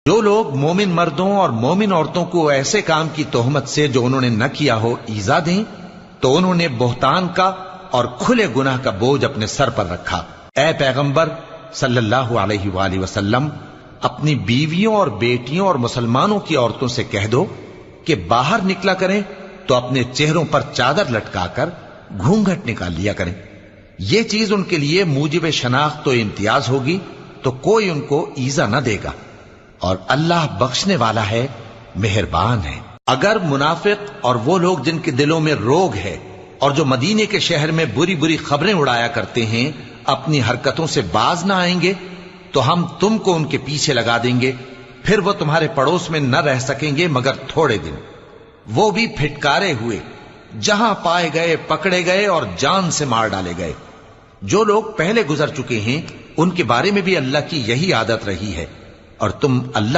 جو لوگ مومن مردوں اور مومن عورتوں کو ایسے کام کی تہمت سے جو انہوں نے نہ کیا ہو ایذا دیں تو انہوں نے بہتان کا اور کھلے گناہ کا بوجھ اپنے سر پر رکھا۔ اے پیغمبر صلی اللہ علیہ وآلہ وسلم، اپنی بیویوں اور بیٹیوں اور مسلمانوں کی عورتوں سے کہہ دو کہ باہر نکلا کریں تو اپنے چہروں پر چادر لٹکا کر گھونگھٹ نکال لیا کریں۔ یہ چیز ان کے لیے موجب شناخت و امتیاز ہوگی تو کوئی ان کو ایذا نہ دے گا، اور اللہ بخشنے والا ہے، مہربان ہے۔ اگر منافق اور وہ لوگ جن کے دلوں میں روگ ہے اور جو مدینے کے شہر میں بری بری خبریں اڑایا کرتے ہیں اپنی حرکتوں سے باز نہ آئیں گے تو ہم تم کو ان کے پیچھے لگا دیں گے، پھر وہ تمہارے پڑوس میں نہ رہ سکیں گے مگر تھوڑے دن، وہ بھی پھٹکارے ہوئے، جہاں پائے گئے پکڑے گئے اور جان سے مار ڈالے گئے۔ جو لوگ پہلے گزر چکے ہیں ان کے بارے میں بھی اللہ کی یہی عادت رہی ہے، اور تم اللہ